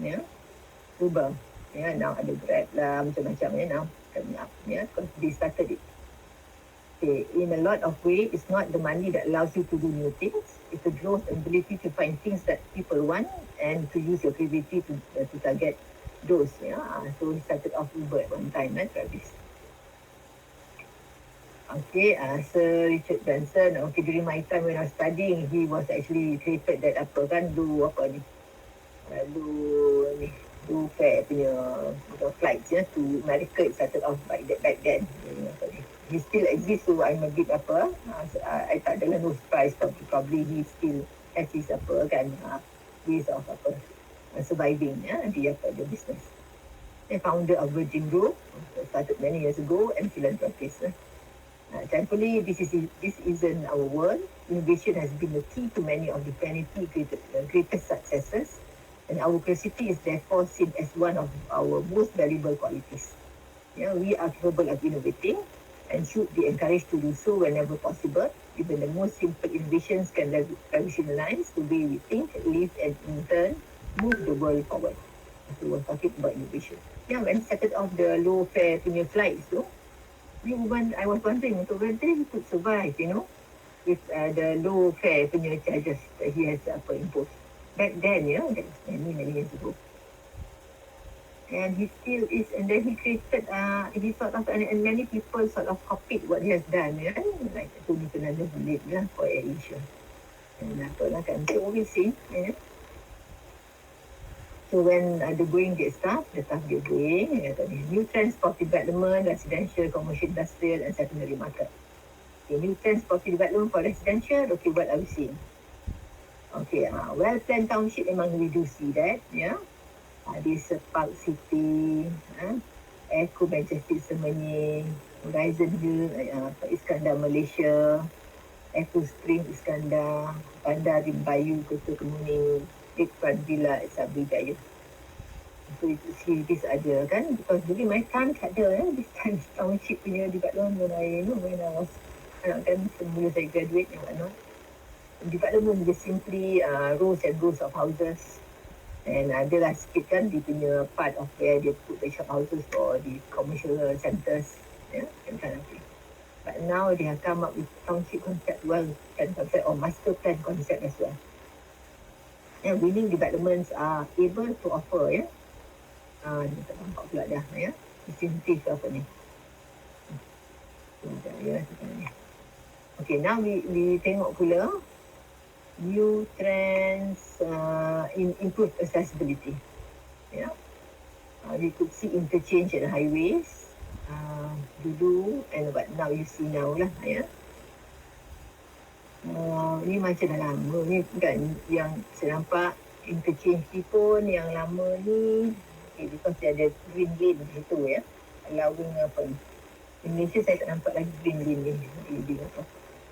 ya, Uber. Ya, now ada Grab lah, macam-macam ya, now coming up. Ya, because they started it. Okay, in a lot of ways, it's not the money that allows you to do new things. It's the growth and ability to find things that people want and to use your creativity to target those. Yeah, so he started off Uber at one time, Travis. Okay, Sir Richard Branson. Okay, during my time when I was studying, he was actually created that apa kan, do apa ni, do fair punya flights ya to America. It started off back then. He still exists, so I'm a bit apa, I tak adalah no surprise, probably he still has his apa kan, ways of apa, surviving ya di apa the business. The founder of Virgin Group, started many years ago, and philanthropist. Thankfully, this isn't our world. Innovation has been the key to many of the planet's greatest successes, and our curiosity is therefore seen as one of our most valuable qualities. Yeah, we are capable of innovating and should be encouraged to do so whenever possible. Even the most simple innovations can revolutionize the way we think, live, and in turn move the world forward. So we're talking about innovation. Yeah, when started off the low fare punya flights tu, I was wondering whether he could survive, with the low fare punya charges that he has imposed. Back then, that was many years ago. And he still is, and then he created, he sort of, and many people sort of copied what he has done, like Tony Fernandez did for AirAsia. And apa lah kan, so we'll see, So when the going gets tough, the tough get going. New transport development, residential, commercial, industrial, and secondary market. Okay, new transport development for residential. Okay, what are we seeing? Okay, well-planned township, memang we do see that, this Park City, Eco Majestic Semenyih, Horizon Hill, Iskandar Malaysia, Eco Spring Iskandar, Bandar Rimbayu, Kota Kemuning, Lakefront Villa at Sabri Jaya. So itu series ada kan, because during my time tak ada this time township punya development when I was kan semula saya graduate and whatnot. Development just simply rows and rows of houses, and adalah sikit kan dia punya part of where dia put the shop houses for the commercial centres, and kind of thing. But now they have come up with township concept, concept or master plan concept as well. And winning developments are able to offer, ni tak nampak pula dah, insentif apa ni. Okay, now we tengok pula new trends in improved accessibility. We could see interchange at highways, dulu and what now you see now lah, ni macam dah lama ni kan yang saya nampak interchange ni pun yang lama ni, because dia ada green lane di situ allowing apa ni. In Malaysia saya tak nampak lagi green lane ni apa.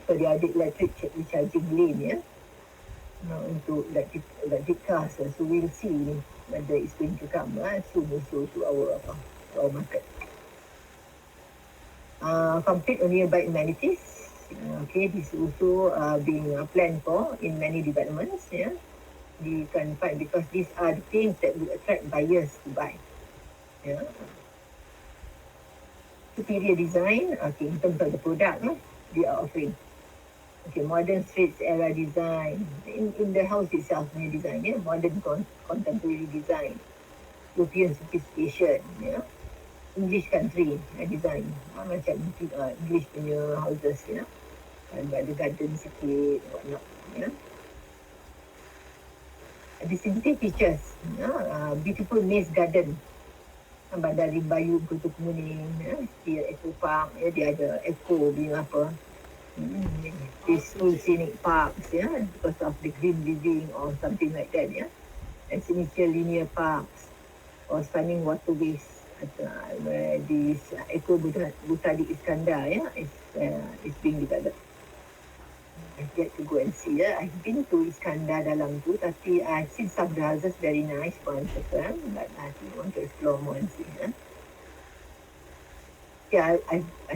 So dia ada electric charging lane untuk electric cars. So we'll see whether it's going to come soon also to our market. Complete on nearby amenities. Okay, this is also being planned for in many developments. We can find, because these are the things that will attract buyers to buy. Superior design. Okay, in terms of the product they are offering. Okay, modern streets era design in the house itself, new design, modern contemporary design, European sophistication, English country design, macam English punya houses, ada garden sikit, whatnot, distinctive features, beautiful maze garden, Bandar Rimbayu, Kota Kemuning, dia Eco Park, dia ada Eco punya apa, peaceful scenic parks, because of the green living or something like that, and signature linear parks or stunning waterways, where this Eco Botanic Iskandar is being developed. I've yet to go and see. I've been to Iskandar dalam tu, tapi I've seen some houses very nice for Instagram, but I want to explore more and see. I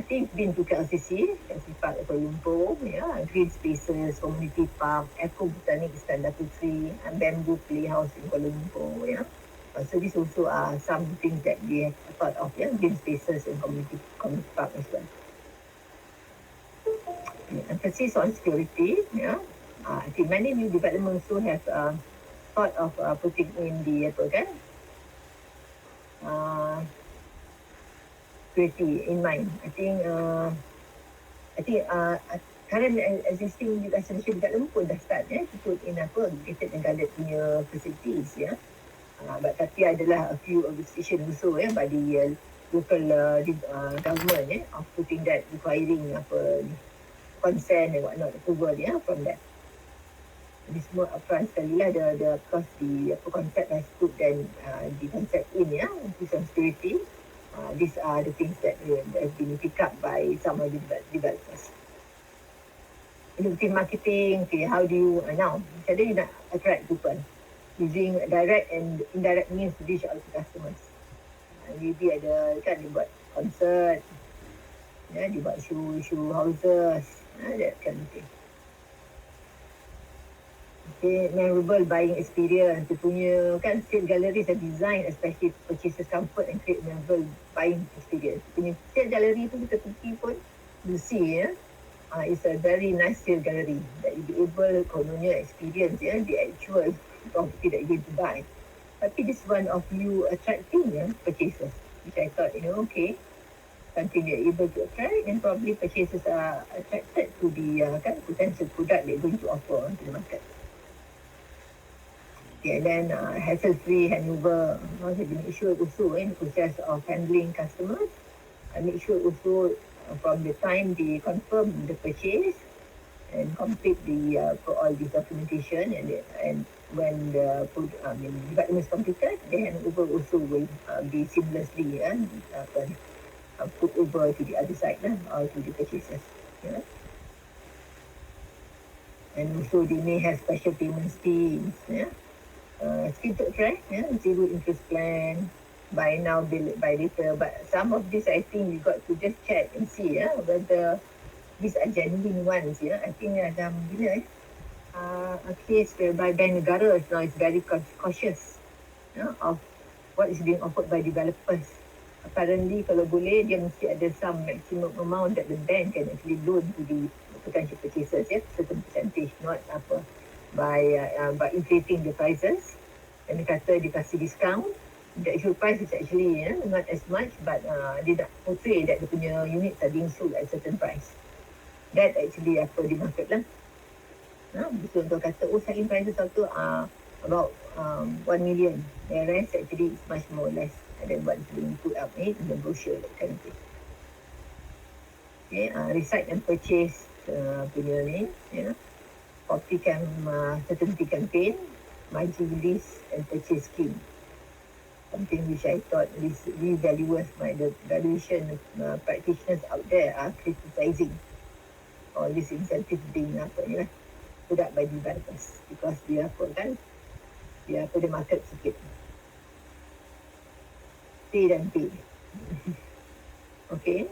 think I've been to KLCC Park at Kuala Lumpur, green spaces, community park, Eco Botanic Iskandar Puteri, and Bamboo Playhouse in Kuala Lumpur, So these also are some things that we have thought of, green spaces and community park as well. Emphasis on security, I think many new developments also have thought of putting in the apa kan, uh, security in mind. Current existing residential development pun dah start to put in apa gated and guarded punya facilities but tapi adalah a few of the station also by the local government of putting that, requiring apa consent and whatnot, approval from that. Ini semua upfront sekali lah, the of course the concept has put then the concept in into some security. These are the things that have been picked up by some of the developers. Innovative marketing, okay, how do you now, macam mana you nak attract people using direct and indirect means to reach out to customers. Maybe ada kan dia buat concert, dia buat show houses, that kind of thing. Okay, memorable buying experience. Dia punya kan sale galleries are designed especially purchasers comfort and create memorable buying experience. Dia punya sale gallery tu kita pergi pun you see it's a very nice sale gallery that you be able kononnya experience the actual property that you're going to buy. Tapi this one of you attracting purchasers, which I thought okay, something that you're able to attract, and probably purchasers are attracted to the potential product they're going to offer to the market. Okay, and then hassle-free handover. They make sure also in the process of handling customers, make sure also from the time they confirm the purchase and complete the all this documentation, and when the development is completed, the handover also will be seamlessly put over to the other side or to the purchasers. And also they may have special payment schemes. Scheme to attract, zero interest plan, buy now, buy later. But some of this, I think we got to just check and see whether these are genuine ones. I think ada a case whereby Bank Negara now is very cautious of what is being offered by developers. Apparently, kalau boleh, dia mesti ada some maximum amount that the bank can actually loan to the potential purchasers, certain percentage, not by inflating the prices. And dia kata dia kasih discount. The actual price is actually not as much, but dia nak portray that dia punya units are being sold at a certain price. That actually di market lah. Betul untuk kata, selling prices satu about 1 million. The rest actually is much more less than what is being put up in the brochure, that kind of thing. Okay, recite and purchase punya ni, property certainty campaign, margin release and purchase scheme. Something which I thought is really valuable by the valuation practitioners out there are criticizing all these incentives being put up by developers because dia the market sikit. Pay dan pay. Okay,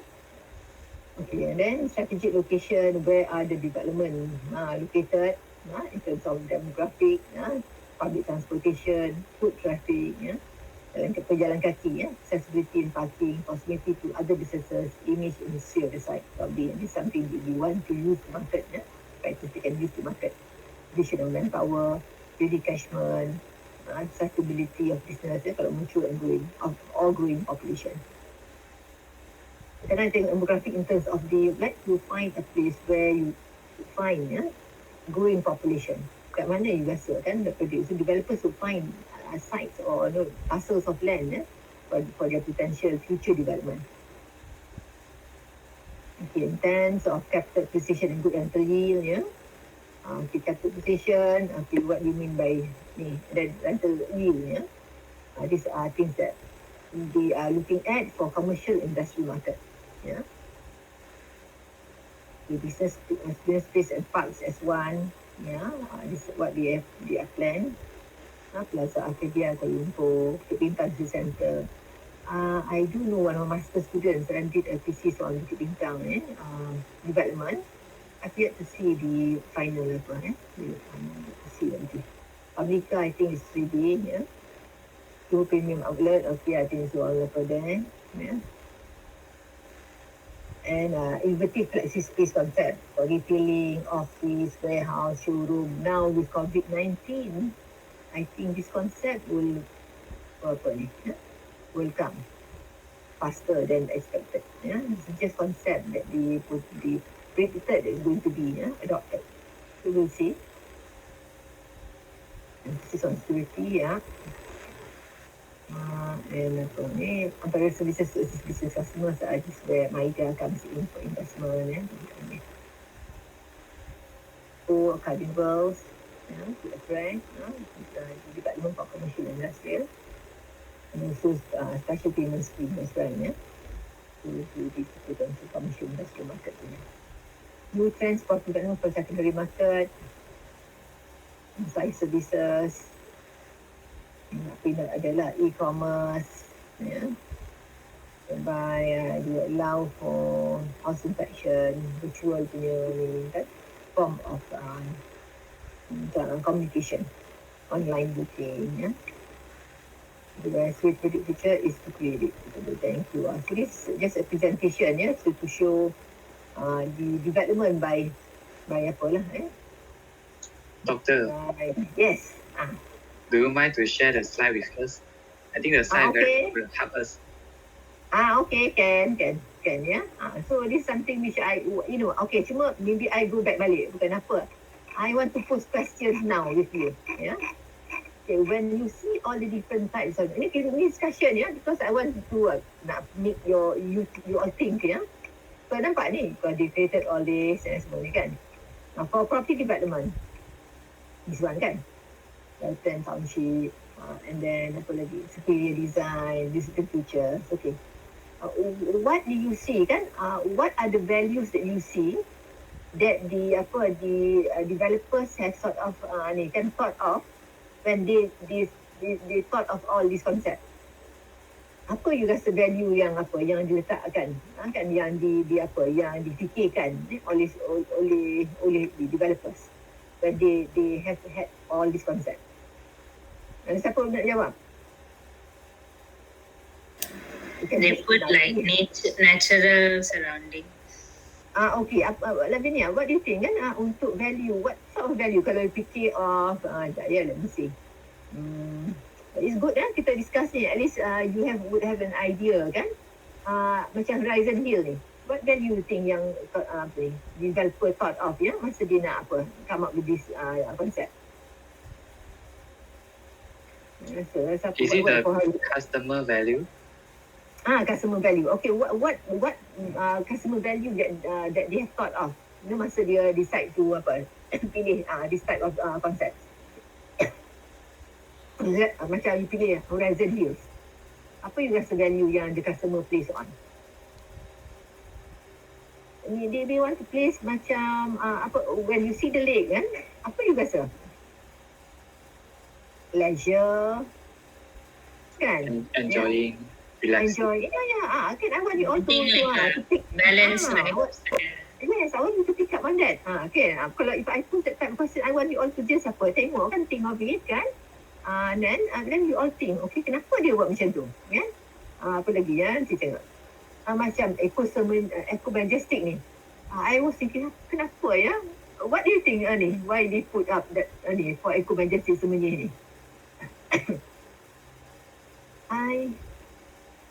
and then strategic location, where are the development located in terms of demographic, public transportation, foot traffic, pejalan kaki, accessibility and parking, proximity to other businesses, image and history of the site. Probably this is something that we want to use to market, practice they can use to market. Additional manpower, daily catchment, accessibility of business kalau muncul and growing, of all growing population. Then I think demographic in terms of the like to find a place where you find growing population. Kat mana you rasa the producer developers will find sites or parcels of land for their potential future development. Okay, in terms of capital appreciation and good rental yield, capital appreciation, what do you mean by rental yield? These are things that they are looking at for commercial industry market. The business space and parks as one. This is what they are planned. Plaza Arcadia, Kuala Lumpur, Bukit Bintang Center. I do know one of my master students and did a thesis on Bukit Bintang development. I've yet to see the final see nanti. Publica, I think is 3D, 2 premium outlet. Okay, I think it's all over there. Yeah. And innovative flexi space concept for retailing, office, warehouse, showroom. Now with COVID-19, I think this concept will will come faster than expected. Yeah, it's just concept that the predicted that is going to be adopted. So we'll see. Emphasis on security, yeah. And other services to assist business customers are just where MIDA comes in for investment. Yeah. So carnivals, to attract development for commercial and industrial, and also special payment scheme as well. Yeah. To be put onto commercial industrial market. Yeah. New trends for development for secondary market, side services. Adalah e-commerce, whereby you allow for house inspection, virtual punya form of communication, online booking. The best way to predict future is to create it. Thank you. So this is just a presentation, to show the development by apalah. Doctor. Yes. Do you mind to share the slide with us? I think the slide will help us. Okay, can, yeah. So this is something which I, okay, cuma maybe I go back balik, bukan apa. I want to pose questions now with you, yeah. Okay, when you see all the different types of, ini discussion, because I want to nak make you all think, So nampak ni, because they created all this and semua ni kan. For property development, this one kan. Then township, and then apa lagi, superior design, digital features. Okay, what do you see kan? What are the values that you see that the developers have sort of thought of when they thought of all these concepts? Apa you rasa value yang diletakkan, kan, yang yang difikirkan oleh the developers when they have had all these concepts? Siapa nak jawab? They put like natural surrounding. Okay. Lavinia, what do you think kan? Untuk value, what sort of value kalau fikir of, let me see. It's good kita discuss ni. At least you would have an idea kan? Macam Horizon Hill ni. What value you think yang developer thought of masa dia nak come up with this concept? Is it the customer value? Customer value. Okay, what customer value that they have thought of? Masa dia decide to pilih this type of concept. Macam you pilih Horizon Hills. Apa you rasa value yang the customer place on? They want to place macam when you see the lake kan? Apa you rasa? Leisure, kan? Enjoying, relaxing. Enjoy, kan? I want you all to pick balance life. Yes, I want you to pick up on that. Okay, kalau if I put that type of question, I want you all to just tengok kan, think of it kan? Then you all think, okay, kenapa dia buat macam tu? Kan? Apa lagi saya tengok. Macam eco majestic ni. I was thinking, kenapa What do you think ni? Why they put up that for eco majestic semuanya ni?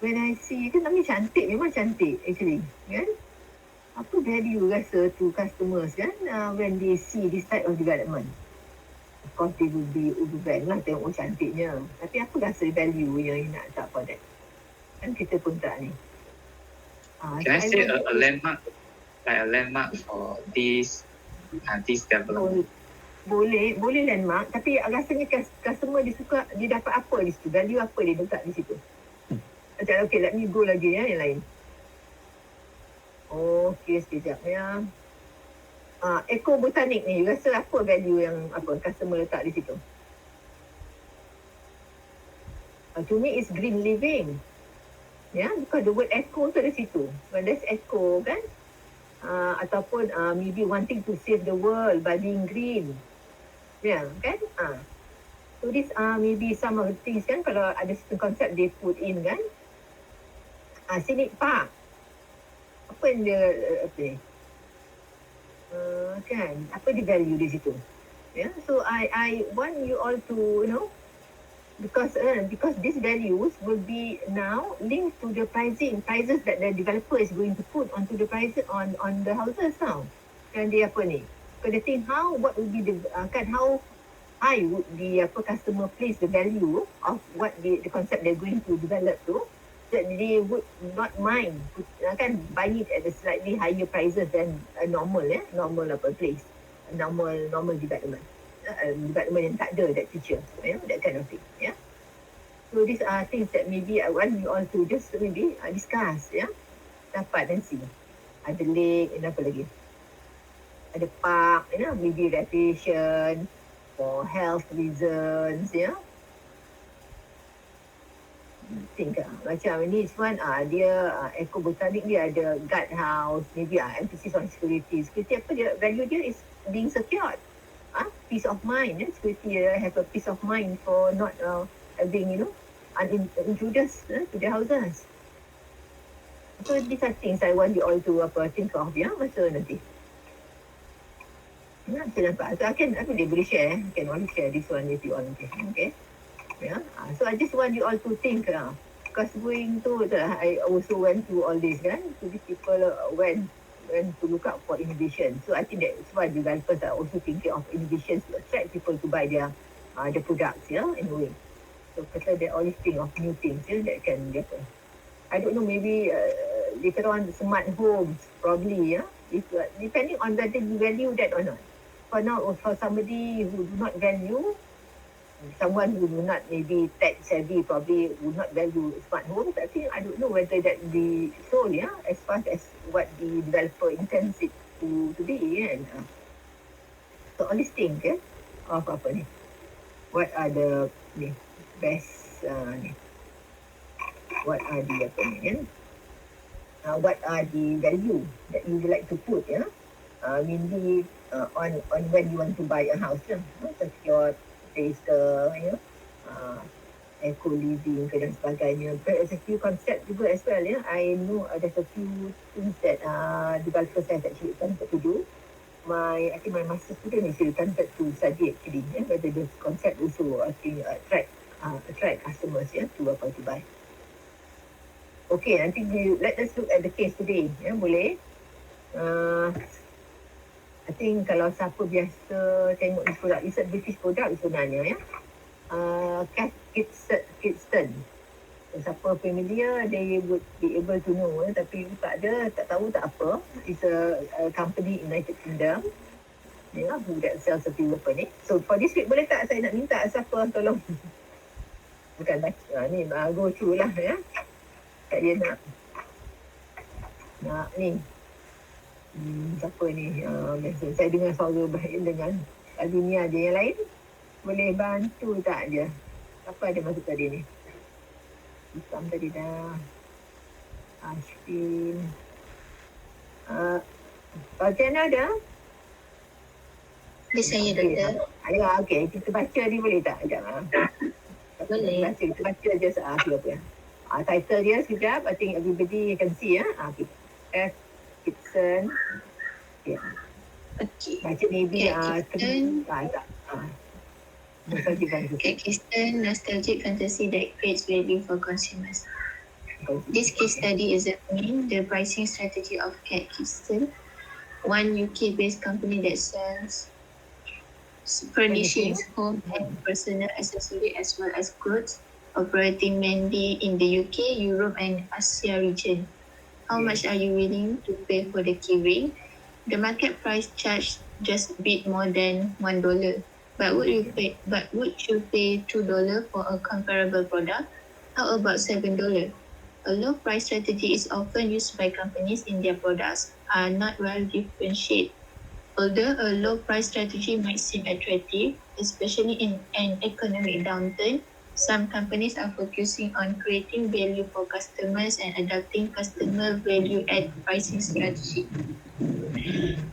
When I see kan, memang cantik actually kan. Apa value rasa to customers kan when they see this type of development? Of course they will be overwhelmed lah tengok cantiknya, tapi apa rasa value yang you nak tak for that? Kan kita pun tak ni. Can I say a landmark, like a landmark for this development? Boleh landmark, tapi rasanya customer dia suka, dia dapat apa di situ, value apa dia letak di situ. Okay, let me go lagi yang lain. Okay, sekejap eco botanik ni, rasa apa value yang customer letak di situ? To me is green living. Because the word eco tu ada situ. When there's eco kan, ataupun maybe wanting to save the world by being green. Kan? So these are maybe some of the things kan, kalau ada certain concept they put in kan. Scenic park. Apa yang dia, apa ni? Kan, apa dia value di situ? Yeah, so I want you all to, because these values will be now linked to the prices that the developer is going to put onto the price on the houses now. Kan dia apa ni? So they think what would be the how high would the customer place the value of what the concept they're going to develop to, that they would not mind kan buy it at a slightly higher prices than a normal place, a normal development. Development yang tak ada that feature, that kind of thing. Yeah. So these are things that maybe I want you all to just maybe discuss. Yeah. Dapat dan see. Ada lake, apa lagi? Ada park, maybe recreation for health reasons. Yeah. Think macam ni one dia eco botanic dia ada guard house, maybe emphasis on security apa dia value dia is being secured, peace of mind, security have a peace of mind for not having intruders to their houses. So these are things I want you all to think of masa nanti. Saya nampak. So I boleh share. I can only share this one with you all. Okay. Yeah. So I just want you all to think because going to I also went through all this kan. So these people went to look out for innovation. So I think that's why developers are also thinking of innovations to attract people to buy their products in a way. So because they always think of new things that can happen. I don't know, maybe later on smart homes probably if depending on whether you value that or not. For now, for somebody who do not value, someone who do not maybe tech savvy probably would not value smart homes. I think I don't know whether that be sold as fast as what the developer intends it to be. So all these things of apa ni, what are the best what are the apa ni what are the value that you would like to put mainly on when you want to buy a house secure place eco living dan sebagainya. There's a few concept juga as well. I know there's a few things that developers have actually attempted to do. I think my master student is attempted to study actually whether this concept also I think attract customers to buy. Okay, nanti let us look at the case today. Boleh? I think kalau siapa biasa tengok this product, it's a British product sebenarnya Kidston. Siapa familiar, they would be able to know. Tapi tak tahu tak apa. It's a company in United Kingdom who that sells a few apa ni. So for this week boleh tak saya nak minta siapa tolong bukan baca ni go through lah tak dia nak ni siapa ni biasa saya dengar suara baik dengan Alvinia je, yang lain boleh bantu tak je apa ada masuk tadi ni hitam tadi dah Ashfin Fauzana ada? Saya doktor. Okay, kita baca ni boleh tak? Boleh. Kita baca je apa title dia sekejap. I think everybody can see okay. F. Gibson. Okay. Baca maybe nostalgic fantasy that creates value for consumers. This case study examines the pricing strategy of Cat Kidston, one UK-based company that sells furnishings, home and personal accessories as well as clothes, operating mainly in the UK, Europe and Asia region. How much are you willing to pay for the keyring? The market price charged just a bit more than $1. But would you pay $2 for a comparable product? How about $7? A low price strategy is often used by companies in their products are not well differentiated. Although a low price strategy might seem attractive, especially in an economic downturn, some companies are focusing on creating value for customers and adopting customer value add pricing strategy.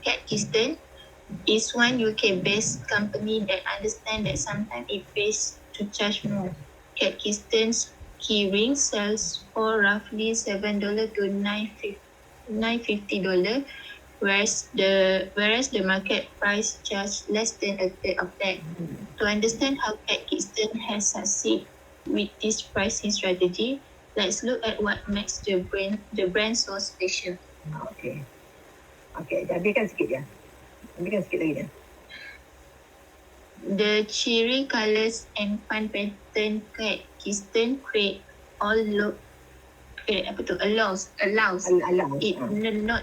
Cat Kidston, is one UK-based company that understands that sometimes it pays to charge more. Cat Kisten's key ring sells for roughly $7 to $950, whereas the market price charge less than a third of that. To understand how Cat Kisten has succeeded with this pricing strategy, let's look at what makes the brand so special. Okay. Okay, habiskan sikit je. Habiskan sikit lagi dia. The cheery colours and fun pattern Cat Kisten create allows Alam. it not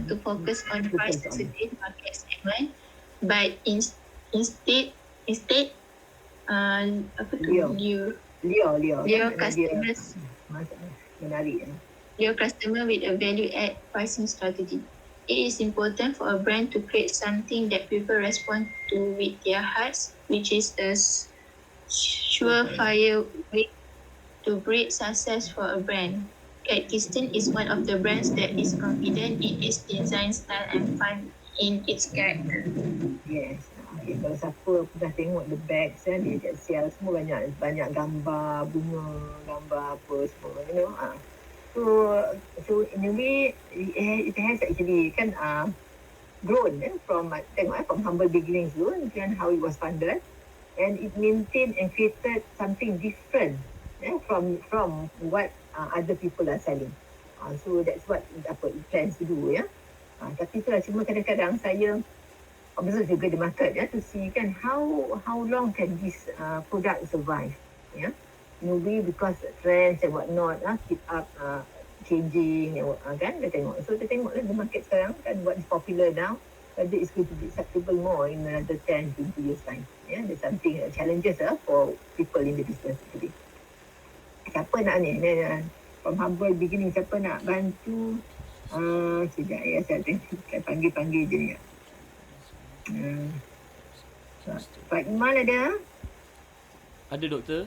to focus on price Focus on. sensitive market segment, but instead Lure. lure Kan? customers Menarik. your customer with a value add pricing strategy. It is important for a brand to create something that people respond to with their hearts, which is a surefire way to breed success for a brand. Cat Kisten is one of the brands that is confident in its design style and fun in its character. Yes. Okay, kalau siapa pernah tengok the bags kan, dia sell semua banyak gambar bunga, gambar apa semua, you know. So in a way, it has actually kan grown from from humble beginnings dulu, and how it was funded, and it maintained and created something different from what other people are selling. So that's what it plans to do ya. Tapi itulah cuma kadang-kadang saya observe juga the market to see kan how long can this product survive maybe because trends and whatnot keep up changing kan dia tengok. So dia tengok the market sekarang kan what is popular now, whether it's going to be acceptable more in another 10-20 years time. There's something challenges for people in the business actually. Siapa nak ni from humble beginning, siapa nak bantu sekejap ya, saya panggil je ni. Pak Iman ada? Ada doktor.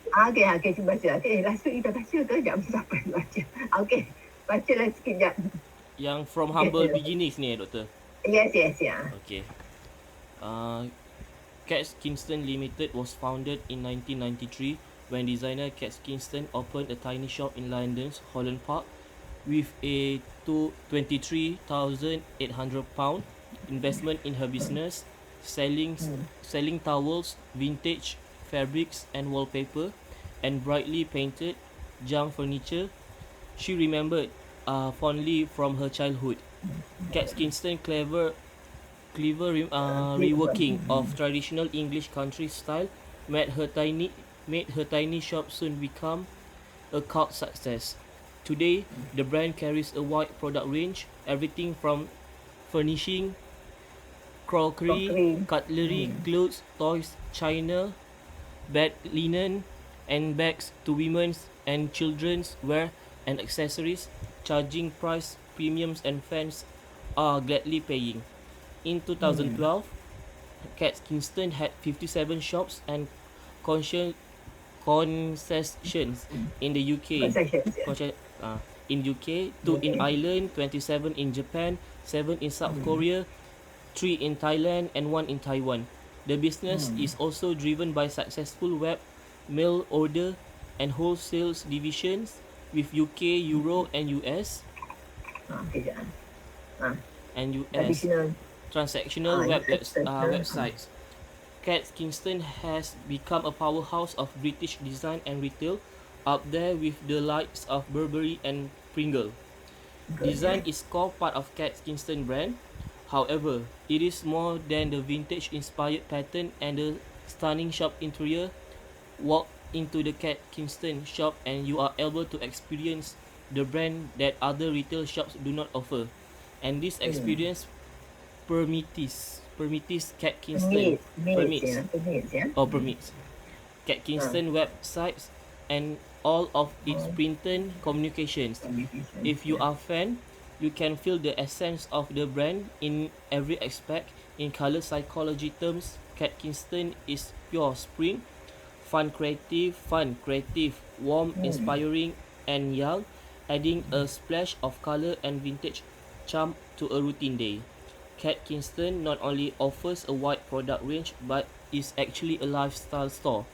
Okay, cuba baca. Okay, last week kita baca ke? Sekejap, siapa yang baca? Okay, bacalah sikit sekejap. Yang from humble beginnings ni doktor. Yes, ya. Okay. Cat Kingston Limited was founded in 1993 when designer Cat Kingston opened a tiny shop in London's Holland Park with a £23,800 investment in her business, selling towels, vintage fabrics and wallpaper, and brightly painted junk furniture she remembered fondly from her childhood. Cat Kingston clever reworking of traditional English country style made her tiny shop soon become a cult success. Today, the brand carries a wide product range, everything from furnishing, crockery, cutlery, clothes, toys, china, bed linen, and bags to women's and children's wear and accessories, charging price premiums and fans are gladly paying. In 2012, Cat Kingston had 57 shops and concessions in the UK. In UK, 2 in Ireland, 27 in Japan, 7 in South Korea, 3 in Thailand, and 1 in Taiwan. The business is also driven by successful web, mail order, and wholesale divisions with UK, Euro, and US. And US transactional websites. Cat Kingston has become a powerhouse of British design and retail, up there with the likes of Burberry and Pringle. Design is core part of Cat Kingston brand. However, it is more than the vintage-inspired pattern and the stunning shop interior. Walk into the Cat Kingston shop and you are able to experience the brand that other retail shops do not offer. And this experience permits Cat Kingston permits Cat Kingston websites and all of its printed communications. If you are a fan, you can feel the essence of the brand in every aspect. In color psychology terms, Cat Kingston is pure spring, fun, creative, warm, inspiring, and young, adding a splash of color and vintage charm to a routine day. Cat Kingston not only offers a wide product range but is actually a lifestyle store.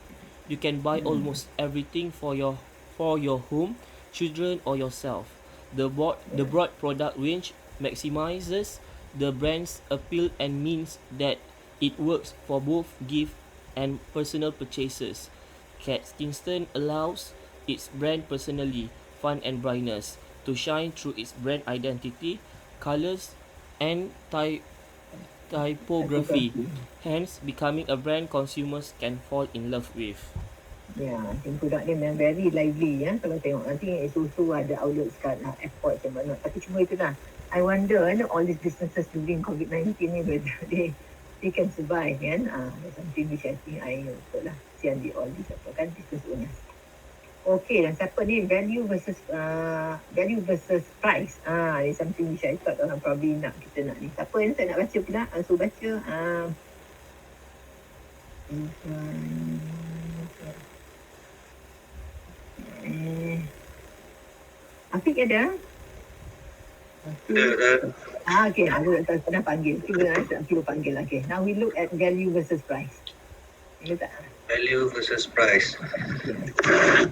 You can buy almost everything for your home, children or yourself. The broad product range maximizes the brand's appeal and means that it works for both gift and personal purchases. Cat Kingston allows its brand personally, fun and brightness to shine through its brand identity, colors, and typography, hence becoming a brand consumers can fall in love with. Ya, I think produk dia memang very lively ya. Kalau tengok nanti it's also ada outlets kat airport macam mana. Tapi cuma itu lah. I wonder all these businesses during COVID-19 ni whether they can survive kan. That's something which I think I betul lah. Kesian di all these apa kan business owners. Okay, dan siapa ni value versus price. It's something which I thought orang probably kita nak ni. Siapa yang saya nak baca pula? So baca. Afiq ada? Okay, aku tak pernah panggil. Cuba panggil. Okay, now we look at value versus price. Ini tak? Value versus price.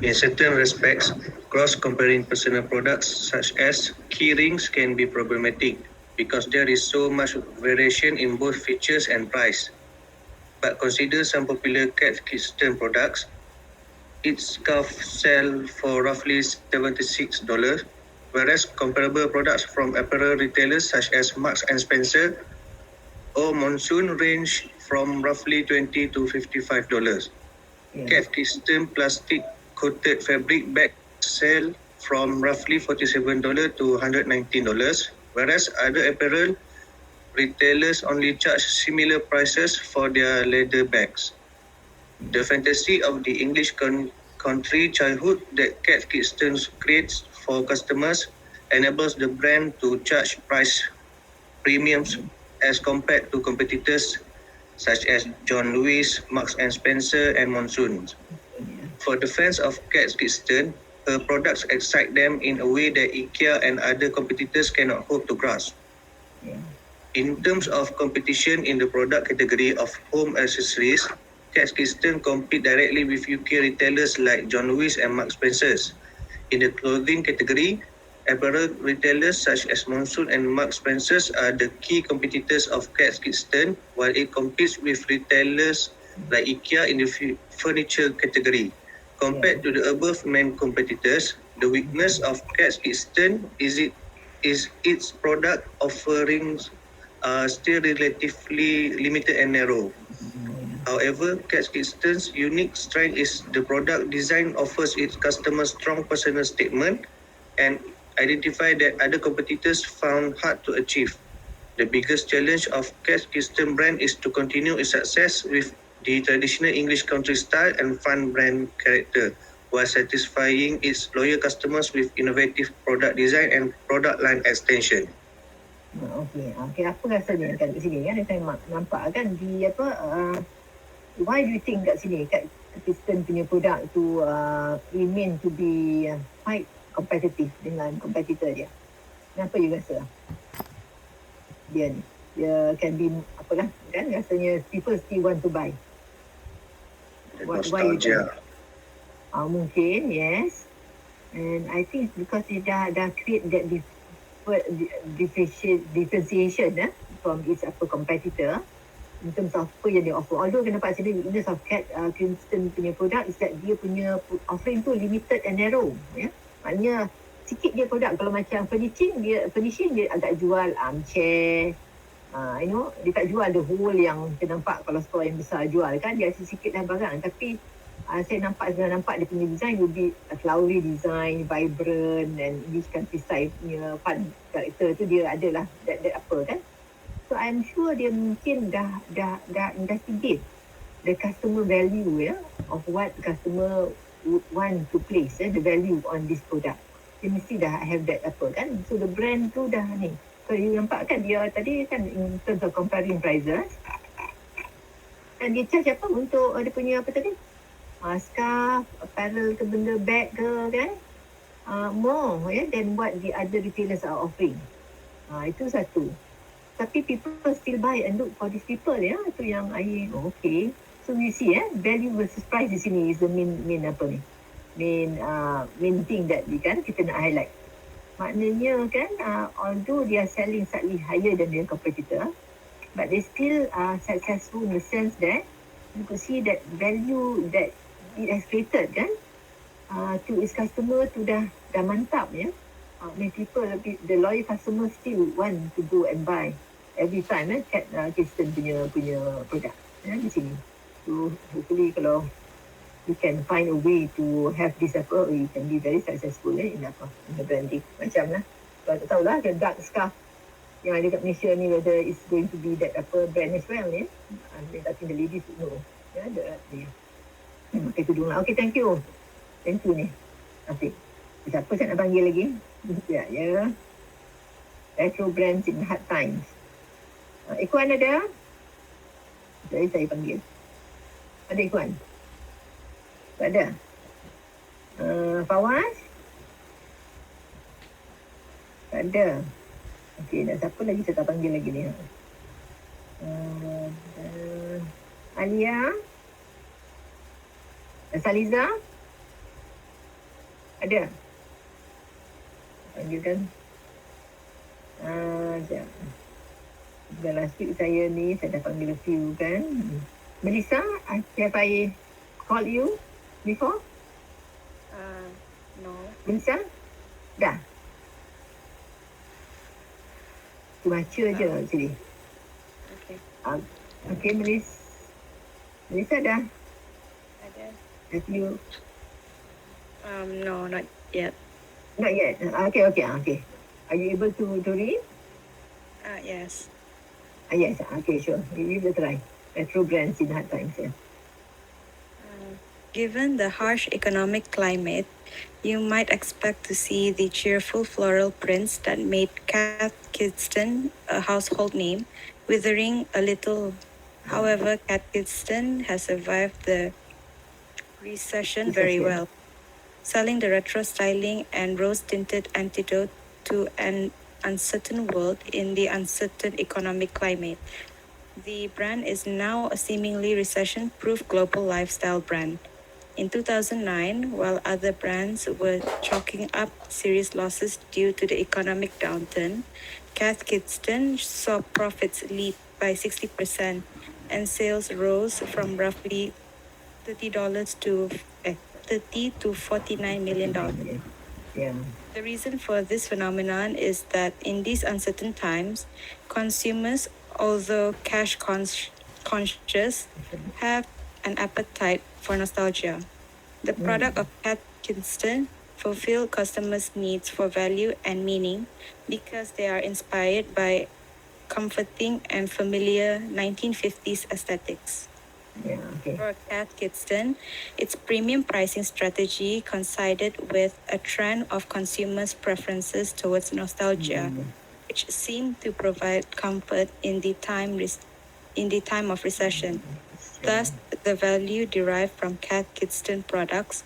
In certain respects, cross-comparing personal products such as key rings can be problematic because there is so much variation in both features and price. But consider some popular Cat Kingston products. Its scarf sell for roughly $76, whereas comparable products from apparel retailers such as Marks and Spencer or Monsoon range from roughly $20 to $55. Cat Kingston plastic coated fabric bags sell from roughly $47 to $119, whereas other apparel retailers only charge similar prices for their leather bags. The fantasy of the English country childhood that Cat Kingston creates for customers enables the brand to charge price premiums as compared to competitors such as John Lewis, Marks and Spencer, and Monsoon. For the fans of Cat Kingston, her products excite them in a way that IKEA and other competitors cannot hope to grasp. In terms of competition in the product category of home accessories, Cat Kingston compete directly with UK retailers like John Lewis and Marks Spencer's. In the clothing category, apparel retailers such as Monsoon and Marks Spencer's are the key competitors of Cat Kingston, while it competes with retailers like IKEA in the furniture category. Compared to the above main competitors, the weakness of Cat Kingston is its product offerings are still relatively limited and narrow. However, Cat Kingston's unique strength is the product design offers its customers strong personal statement and identify that other competitors found hard to achieve. The biggest challenge of Cat Kingston brand is to continue its success with the traditional English country style and fun brand character, while satisfying its loyal customers with innovative product design and product line extension. Okay, apa rasanya kat sini kan saya nampak kan di why do you think kat sini Cat Kingston punya produk tu remain to be quite competitive dengan competitor dia? Kenapa you rasa dia can be apalah kan rasanya people still want to buy? Nostalgia. Mungkin yes, and I think it's because dia dah create that differentiation from its competitor in terms of apa yang dia offer. Although kena nampak sini weakness of Cat Kingston punya product is that dia punya offering tu limited and narrow. Maknanya sikit dia produk. Kalau macam furnishing dia agak jual armchair, dia tak jual the whole yang kita nampak kalau store yang besar jual kan, dia sikit dah barang. Tapi saya nampak dia punya design will be a flowery design, vibrant and English countryside punya fun character tu dia adalah that apa kan. So I'm sure dia mungkin dah investigate the customer value of what customer would want to place the value on this product. Dia mesti dah have that apa kan. So the brand tu dah ni. So you nampak kan dia tadi kan in terms of comparing prices. Dan dia charge apa untuk dia punya apa tadi? Scarf, apparel ke benda bag ke kan? More than what the other retailers are offering. Itu satu. tapi people still buy and look for these people, ya. Itu yang okay. So we see, value versus price di sini is the main apa ni? Main thing that kita nak highlight. Maknanya kan, although they are selling slightly higher than their competitor, but they still are successful in the sense that you could see that value that it has created kan, to its customer tu dah mantap ya. Many people, the loyal customer still want to go and buy every time kat Kirsten punya produk di sini. So hopefully kalau you can find a way to have this you can be very successful in the branding. Macam lah, kalau tak tahulah the dark scarf yang ada kat Malaysia ni, whether it's going to be that brand as well ni. I think the ladies would know. Pakai tudung lah. Okay, thank you ni. Asyik. Siapa saya nak panggil lagi? Ya. Retro brands in hard times. Ikuan ada? Jadi saya panggil. Ada Ikuan? Tak ada? Fawaz? Tak ada. Okey, dah siapa lagi saya tak panggil lagi ni? Alia? Saliza? Ada? Panggil kan? Sekejap. Dah last week saya ni, saya dah panggil a few kan. Melissa, have I called you before? No. Melissa? Dah? Tu baca je sini. Okay. Okay, Melissa dah? Ada. Have you? No, not yet. Not yet. Okay. Are you able to read? Yes. Yes. Okay, sure. Give it a try. Retro brands in hard times. Yeah. Given the harsh economic climate, you might expect to see the cheerful floral prints that made Cat Kidston a household name withering a little. However, Cat Kidston has survived the recession very well, selling the retro styling and rose-tinted antidote to an uncertain world in the uncertain economic climate. The brand is now a seemingly recession-proof global lifestyle brand. In 2009, while other brands were chalking up serious losses due to the economic downturn, Cat Kidston saw profits leap by 60% and sales rose from roughly $30 to $30 to $49 million. Yeah. The reason for this phenomenon is that in these uncertain times, consumers, although cash conscious, have an appetite for nostalgia. The product of Cat Kidston fulfill customers' needs for value and meaning because they are inspired by comforting and familiar 1950s aesthetics. Yeah, okay. For Cat Kidston, its premium pricing strategy coincided with a trend of consumers' preferences towards nostalgia, which seemed to provide comfort in the time of recession. Thus, the value derived from Cat Kidston products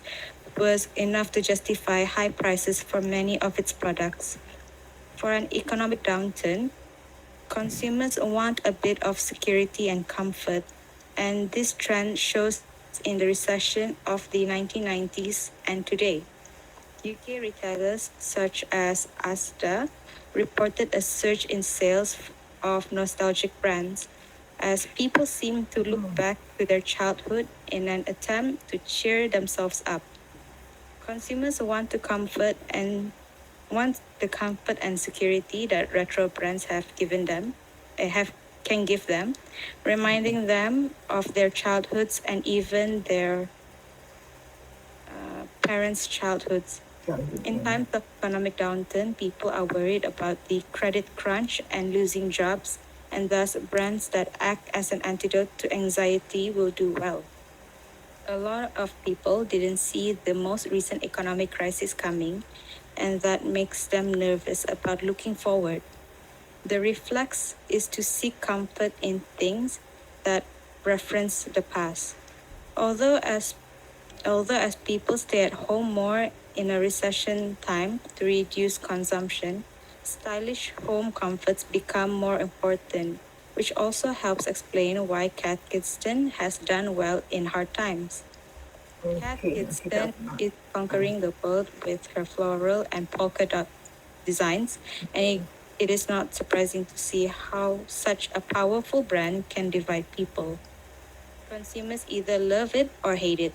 was enough to justify high prices for many of its products. For an economic downturn, consumers want a bit of security and comfort, and this trend shows in the recession of the 1990s and today. UK retailers such as Asda reported a surge in sales of nostalgic brands as people seem to look back to their childhood in an attempt to cheer themselves up. Consumers want the comfort and security that retro brands can give them, reminding them of their childhoods and even their parents' childhoods. In times of economic downturn, people are worried about the credit crunch and losing jobs, and thus brands that act as an antidote to anxiety will do well. A lot of people didn't see the most recent economic crisis coming, and that makes them nervous about looking forward. The reflex is to seek comfort in things that reference the past. Although as people stay at home more in a recession time to reduce consumption, stylish home comforts become more important, which also helps explain why Kat Kidston has done well in hard times. Kat Kidston is conquering the world with her floral and polka dot designs, and it is not surprising to see how such a powerful brand can divide people. Consumers either love it or hate it.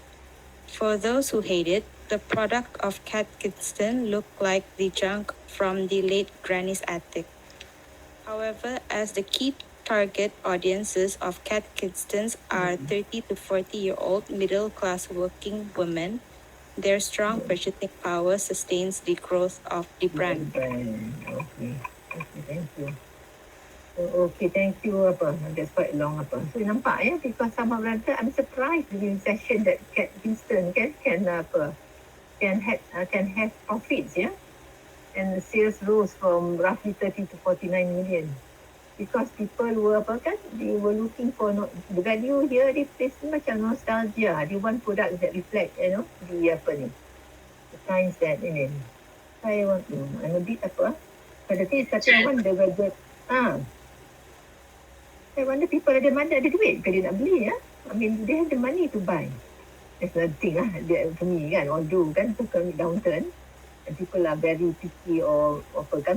For those who hate it, the product of Kat Kidston looked like the junk from the late granny's attic. However, as the key target audiences of Kat Kidston's are 30 to 40-year-old middle-class working women, their strong purchasing power sustains the growth of the brand. Okay, thank you. Okay, thank you. That's quite long. So nampak ya, because some of them, I'm surprised during session that Kat Kingston can have profits, yeah, and the sales rose from roughly 30 to 49 million. Because people were they were looking for the value here. This macam nostalgia. They want products that reflect, the times that I want. I'm a bit But the thing is, I wonder whether I wonder people ada duit ke dia nak beli, ya? I mean, do they have the money to buy? That's another thing for me kan. Although kan economic downturn, and people are very picky or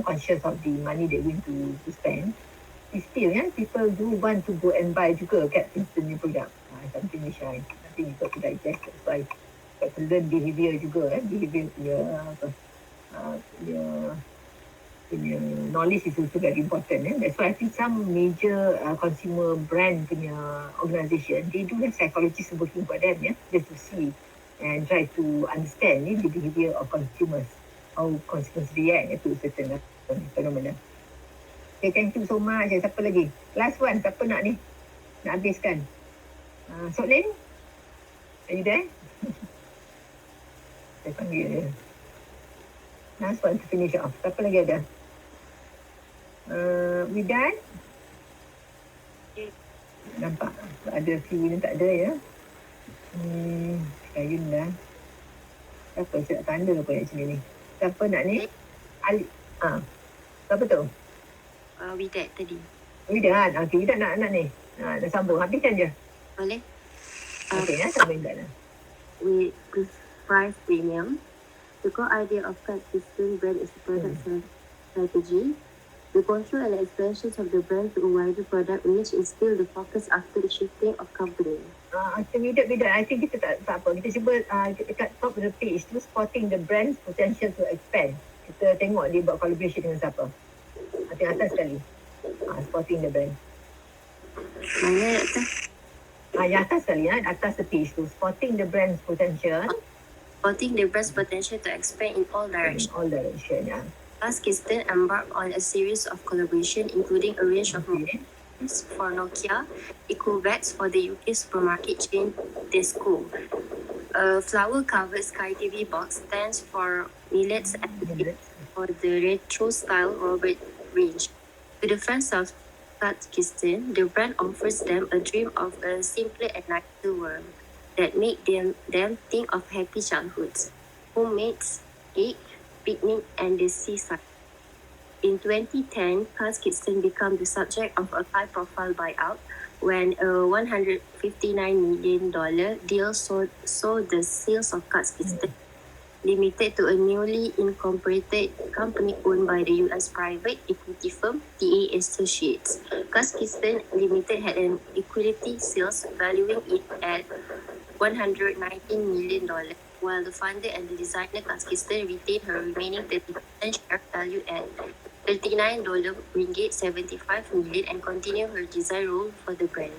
conscious of the money they're going to spend. Still, people do want to go and buy juga Kat Kingston ni product. Something which I think you got to digest. That's why got to learn behaviour juga. Behaviour punya knowledge is also very important. That's why I think some major consumer brand punya organisation, they do have psychologists working for them, just to see and try to understand the behaviour of consumers, how consumers react to certain phenomena. Okay, thank you so much. Siapa lagi? Last one, siapa nak ni? Nak habiskan. Sok Lin? Are you there? Saya panggil dia. Last one to finish off. Siapa lagi ada? We done? Nampak? Ada few ni tak ada, ya? Kayun dah. Siapa? Saya nak tanda apa yang sini ni? Siapa nak ni? Ali. Siapa tu? Widat tadi. Widat. Okay, Widat nak ni. Dah sambung. Habiskan je. Boleh? Okay, sambung Widat lah. With price premium, the core idea of Kat Kidston brand is a product strategy. The control and expansions of the brand to a wider product range is still the focus after the shifting of company. Widat. I think kita tak apa. Kita cuba dekat top of the page tu, spotting the brand's potential to expand. Kita tengok dia buat collaboration dengan siapa. Tengok atas sekali. Spotting the brand. Mana atas? Yang atas sekali, atas the page tu. Spotting the brand's potential. Spotting the brand's potential to expand in all directions. In all directions, yeah. Kat Kidston embarked on a series of collaboration, including a range of mobiles for Nokia, eco-bags for the UK supermarket chain Tesco. A flower-covered Sky TV box stands for millets and for the retro-style Robert range. To the fans of Kat Kidston, the brand offers them a dream of a simpler and nicer world that make them think of happy childhoods, homemates, cake, picnic, and the seaside. In 2010, Kat Kidston became the subject of a high-profile buyout when a $159 million deal saw the sales of Kat Kidston Limited to a newly incorporated company owned by the US private equity firm TA Associates. Kat Kidston Limited had an equity sales valuing it at $119 million, while the founder and the designer Kat Kidston retained her remaining 30% share value at $39.75 million and continue her design role for the brand.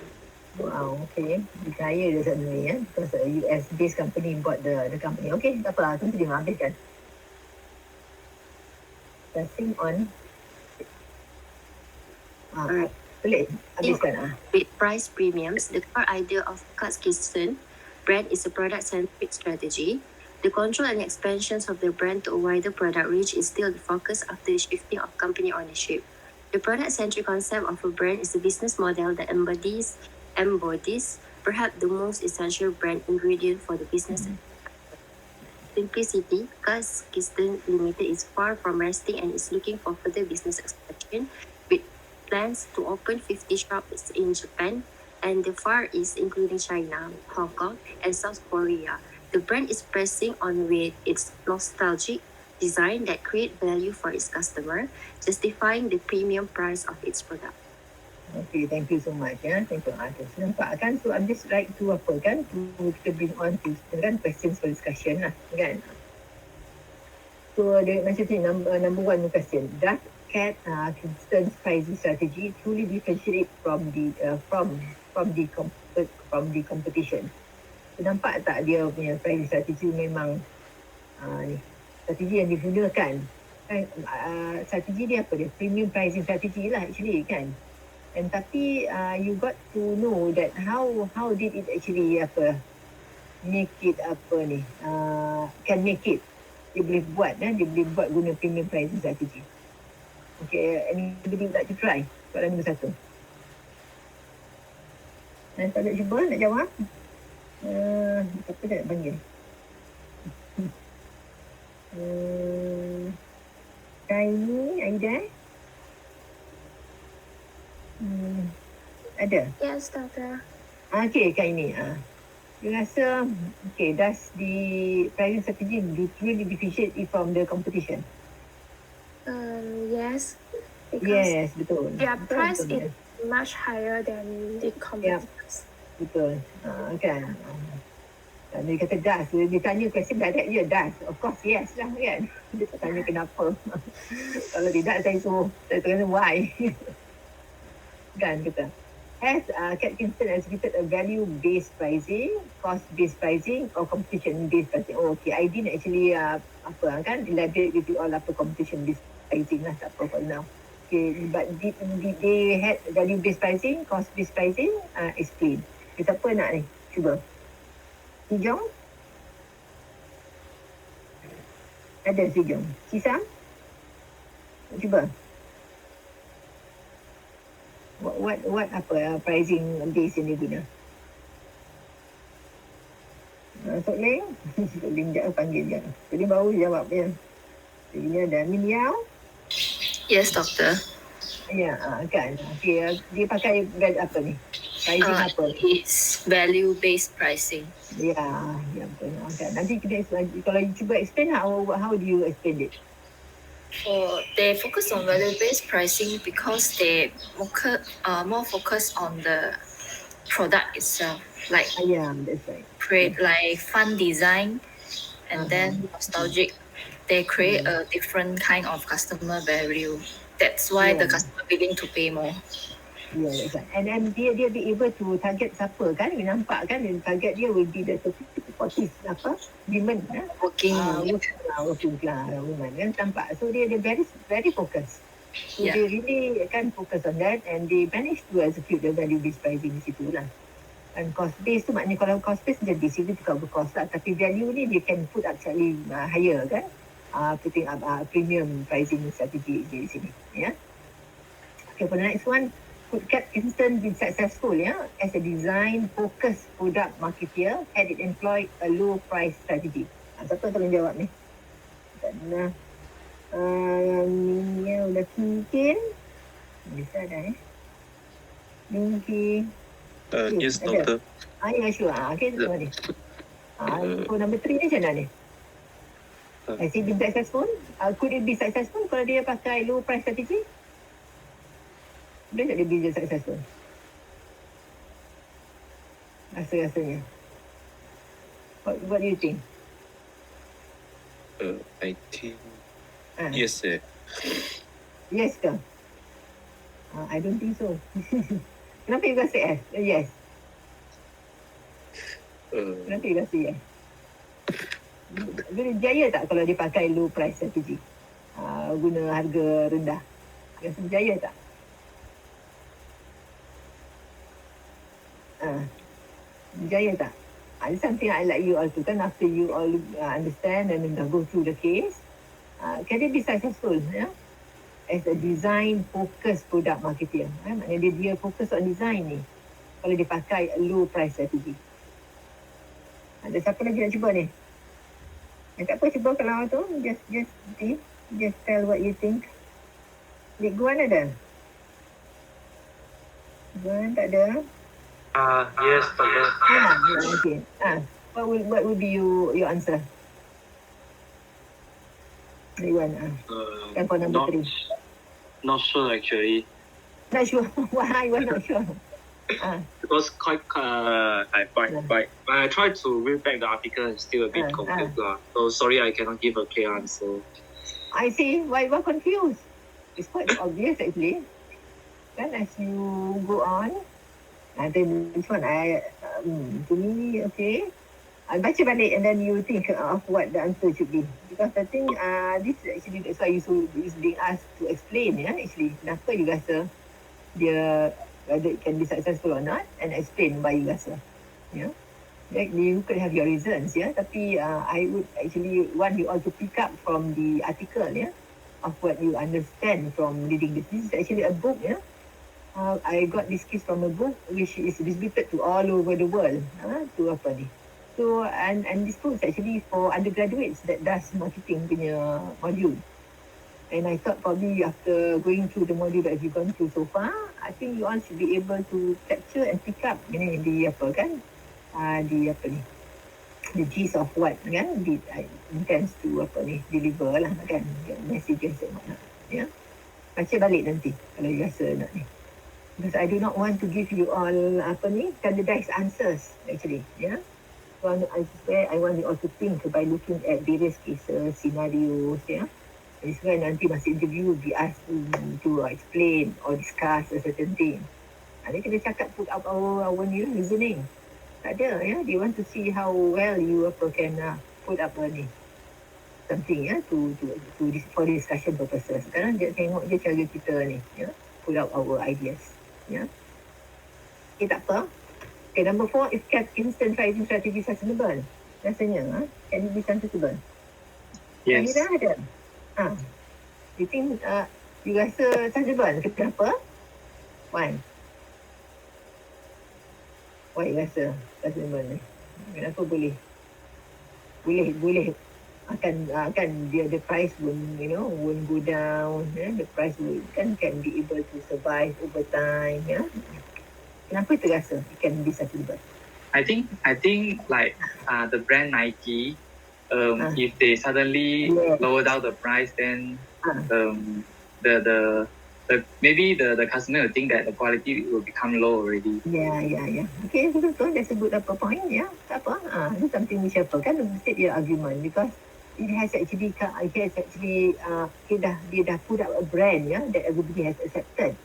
Wow, okay. Kaya dia suddenly, because a US-based company bought the company. Okay, tak apa. Tentu dia habiskan. Pressing on. Boleh habiskan. With price premiums, the core idea of Kat Kidston brand is a product-centric strategy. The control and expansions of the brand to a wider product range is still the focus after the shifting of company ownership. The product-centric concept of a brand is a business model that embodies perhaps the most essential brand ingredient for the business. simplicity, Gus Keystone Limited is far from resting and is looking for further business expansion with plans to open 50 shops in Japan and the Far East, including China, Hong Kong, and South Korea. The brand is pressing on with its nostalgic design that create value for its customer, justifying the premium price of its product. Okay, thank you so much. Thank you. So nampak kan? So I'm just like to apa kan? To kita bring on to kan questions for discussion lah kan? So the macam ni number one question. Does Cat Kingston's pricing strategy truly differentiate from the competition? So, nampak tak dia punya pricing strategy memang strategi yang digunakan kan? Strategi dia apa dia? Premium pricing strategy lah actually kan? And tapi you got to know that how did it actually make it can make it dia boleh buat guna premium pricing strategy. Okay, anybody would like to try? Soalan nombor 1. Dan tak nak cuba nak jawab? Apa nak panggil? Ain'ni, Aida? Ada? Yes, Doctor. Okay, Kak Ain'ni. You rasa, does the pricing strategy really differentiate it from the competition? Yes. Because Yes, betul. their price betul. is much higher than the competitors. Betul. Kan? Dia kata does. Dia tanya question direct je, does. Of course, yes lah kan. Dia tak tanya kenapa. Kalau tidak, saya tanya why. Kan kita. Has Cat Kingston executed a value-based pricing, cost-based pricing, or competition-based pricing? Oh, okay. I didn't actually elaborate with you all competition-based pricing lah, tak apa for now. Okay, but did they had value-based pricing, cost-based pricing? Explain. Siapa nak ni? Cuba. Sijong? Ada Sijong. Sisam? Cuba. What pricing base yang dia guna? Tok Ling? Tok Ling jap panggil je. Tadi baru jawab dia. Jadi ada Min Yao. Yes, Doctor. Ya, kan. Okay, dia pakai apa ni? Pricing apa? It's value-based pricing. Ya, betul. Okay. Nanti kita kalau you cuba explain how do you explain it? They focus on value-based pricing because they more focus on the product itself, like that's right. create like fun design, and then nostalgic. They create a different kind of customer value. That's why the customer willing to pay more. Yeah, that's right. And then dia be able to target siapa kan? You nampak kan? Target dia will be the 40s women Working women kan tampak. So dia very very focused. So they really kan focus on that and they manage to execute the value based pricing di situ lah. And cost based tu maknanya kalau cost based dia basically to cover cost lah. Tapi value ni they can put up slightly higher kan? Putting up premium pricing strategy di sini. Yeah. Okay, for the next one. Could Cat Kingston be successful as a design-focused product marketer had it employed a low-price strategy? Siapa tolong jawab ni? Tak ada. Ni udah mungkin. Bisa dah mungkin. Yes, Doctor. Ya, sure. Okay, terima kasih. For number 3 ni macam mana ni? Has it been successful? Could it be successful kalau dia pakai low-price strategy? Boleh tak dia be successful? Rasa-rasanya. What do you think? I think yes, sir. Yes ke? I don't think so. Kenapa you rasa yes? Kenapa you rasa yes? Boleh jaya tak kalau dia pakai low price strategy? Guna harga rendah. Rasa berjaya tak? Berjaya tak? It's something I like you all to kan after you all understand and then go through the case. Can they be successful as a design focused product marketer? Maknanya dia fokus on design ni kalau dia pakai low price strategy. Ada siapa lagi nak cuba ni? Tak apa, cuba kalau tu, just tell what you think. Lik Guan ada? Guan tak ada? Yes, Doctor. Okay. What would be your answer? Lik Guan, for number 3. Not sure actually. Not sure. Why you are not sure? Because quite but I tried to read back the article and still a bit confused. So sorry, I cannot give a clear answer. I see. Why you are confused? It's quite obvious actually. Then as you go on, then this one to me, okay. I baca balik and then you think of what the answer should be. Because I think this actually, that's why you being asked to explain, actually. Kenapa you rasa dia, whether it can be successful or not, and explain why you rasa. Like you could have your reasons, tapi I would actually want you all to pick up from the article, of what you understand from reading this. This is actually a book, I got this case from a book which is distributed to all over the world, to apa ni. So, and this book is actually for undergraduates that does marketing punya module. And I thought probably after going through the module that you've gone through so far, I think you all should be able to capture and pick up the apa kan, the gist of what kan intends to apa ni deliver lah kan, messages and whatnot. Baca balik nanti kalau you rasa nak ni. Because I do not want to give you all standardized answers actually. So I want you all to think by looking at various cases, scenarios. This when nanti masa interview be asked to explain or discuss a certain thing. Nanti kita cakap put up our reasoning. Tak ada, they want to see how well you can put up something to for discussion purposes. Sekarang dia tengok je cara kita ni, put out our ideas. Okay, tak apa. Okay, number 4 is instant pricing strategy sustainable. Rasanya, can it be sustainable? Yes. Dah ada. You think you rasa sustainable? Kenapa? Why you rasa sustainable ni? Kenapa boleh akan dia the price won't go down, the price will can be able to survive over time, Kenapa terasa it can be sustainable? I think like the brand Nike, if they suddenly lower down the price, then the maybe the customer will think that the quality will become low already. Yeah. Okay, so that's a good point. Tak apa. That's something which kan state your argument because it has actually dia dah put up a brand that everybody has accepted.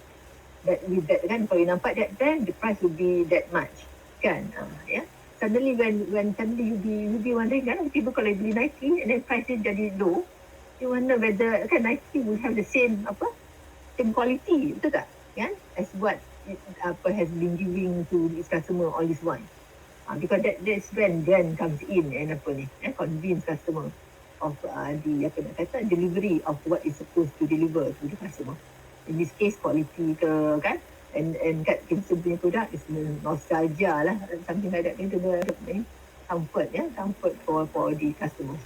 That with that kan, kalau you nampak that brand, the price will be that much, kan? Suddenly when suddenly you be wondering kan, tiba kalau beli Nike and then price dia jadi low, you wonder whether kan Nike will have the same quality, betul tak? Kan? As what it has been giving to its customer all this while. Because that's when brand comes in and convince customer of the delivery of what is supposed to deliver to the customer. In this case, quality ke kan, and kat Kingston punya produk is nostalgia lah, something like that. Itu comfort for the customers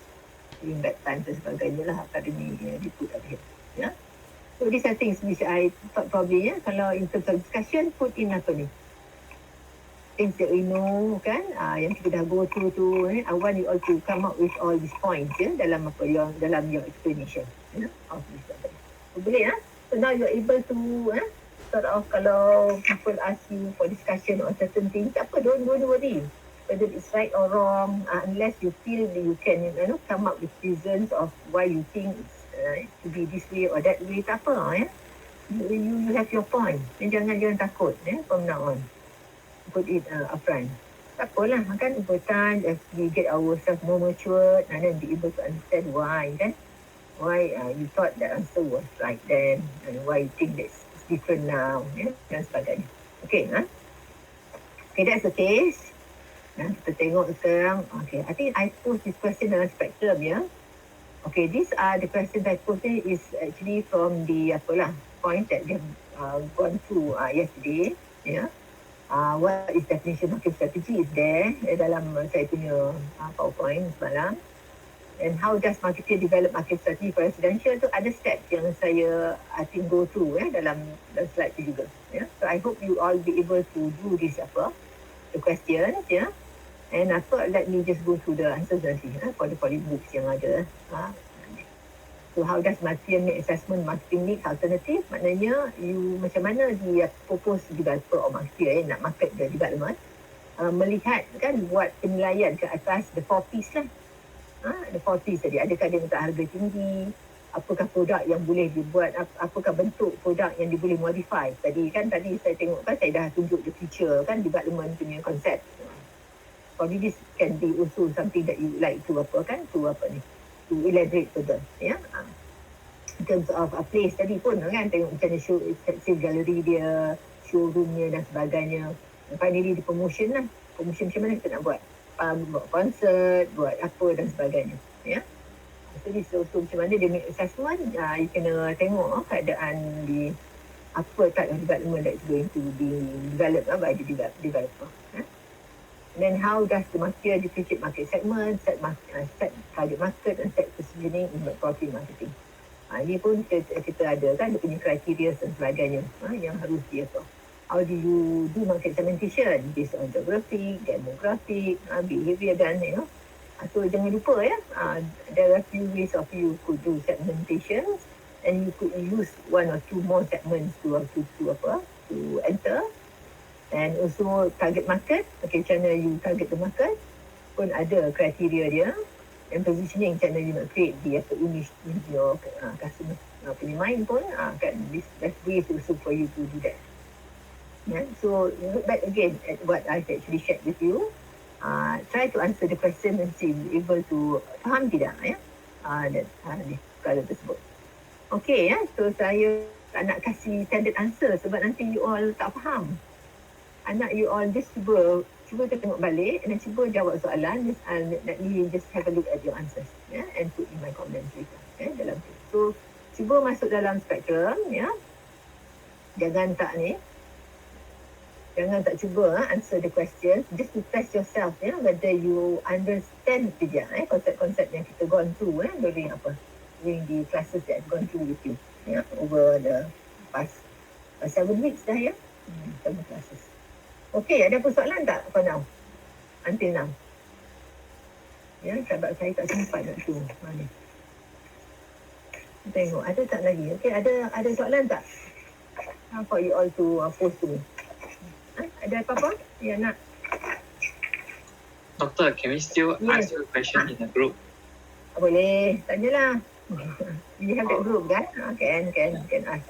during that time dan sebagainya lah, akademi di put up here. So these are things which I thought probably kalau in terms of discussion put in things that we know kan, yang kita dah go through tu. I want you all to come up with all these points dalam your explanation of this. So boleh So now you're able to sort of kalau people ask you for discussion on certain things, don't worry whether it's right or wrong, unless you feel that you can come up with reasons of why you think it's to be this way or that way. Tak apa you have your point, dan jangan takut from now on, put it upfront. Tak apalah kan, over time as we get ourselves more matured and then be able to understand why you thought that answer was right then and why you think that's different now dan sebagainya. Okay, that's the case. Kita tengok sekarang. Okay, I think I post this question dalam spectrum Okay, these are the questions I posted is actually from the point that they've gone through yesterday. What is definition market strategy is there dalam saya punya PowerPoint semalam. And how does marketer develop market strategy for residential tu ada steps yang saya I think go through dalam slide tu juga. So I hope you all be able to do this the questions and let me just go through the answers nanti for the books yang ada. So how does marketer make assessment marketing mix alternative? Maknanya you macam mana dia propose developer or marketer nak market the development, melihat kan buat penilaian ke atas the 4 P's lah. The 4 P's tadi, adakah dia minta harga tinggi, apakah produk yang boleh dibuat, apakah bentuk produk yang dia boleh modify. Tadi saya tengok kan, saya dah tunjuk the feature kan, development punya konsep. Probably this can be also something that you like to to elaborate further. In terms of a place tadi pun kan, tengok macam mana show, gallery dia, showroomnya dan sebagainya. And finally the promotion lah. Promotion macam mana kita nak buat? Buat konsert, buat apa dan sebagainya. So this also macam mana dia make assessment. You kena tengok keadaan di apa type of development that is going to be developed by the developer. And then how does the marketer differentiate market segment, set target market and set positioning in property marketing. Ini pun kita ada kan, dia punya kriteria dan sebagainya yang harus dia tahu. How do you do market segmentation based on geographic, demographic, behavior dan so jangan lupa there are few ways of you could do segmentation and you could use one or two more segments to enter. And also target market, macam mana you target the market pun ada kriteria dia. And positioning, macam mana you nak create the image in your customer punya mind pun kan, there's ways also for you to do that. So look back again at what I've actually shared with you. Try to answer the question and see able to faham tidak kalau tersebut. Okay so saya tak nak kasih standard answer sebab nanti you all tak faham. Anak you all just cuba tengok balik dan cuba jawab soalan. Let me just have a look at your answers and put in my comments later dalam tu. So cuba masuk dalam spektrum Jangan tak cuba answer the questions, just to test yourself whether you understand tidak konsep-konsep yang kita gone through during the classes that I've gone through with you over the past 7 weeks dah 7 classes. Okay, ada apa soalan tak for now? Until now. Sebab saya tak sempat nak tu. Mana? Tengok, ada tak lagi? Okay, ada soalan tak? How for you all to post to me? Ada apa-apa yang nak? Doctor, can we still ask you a question in the group? Boleh, tanyalah. We have that group kan? Can ask.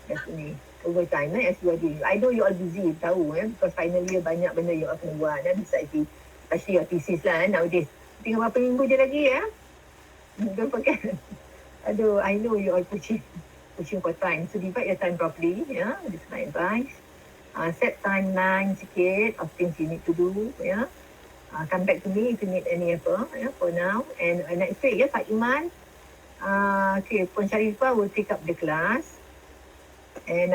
Definitely. Over time as you are doing. I know you all busy, tahu because finally banyak benda you all kena buat besides especially your thesis lah nowadays. Tinggal berapa minggu je lagi Don't forget. Aduh, I know you all pushing for time. So divide your time properly. This is my advice. Set timeline sikit of things you need to do. Come back to me if you need any for now. And next week Pak Iman, Puan Sharifah will take up the class. And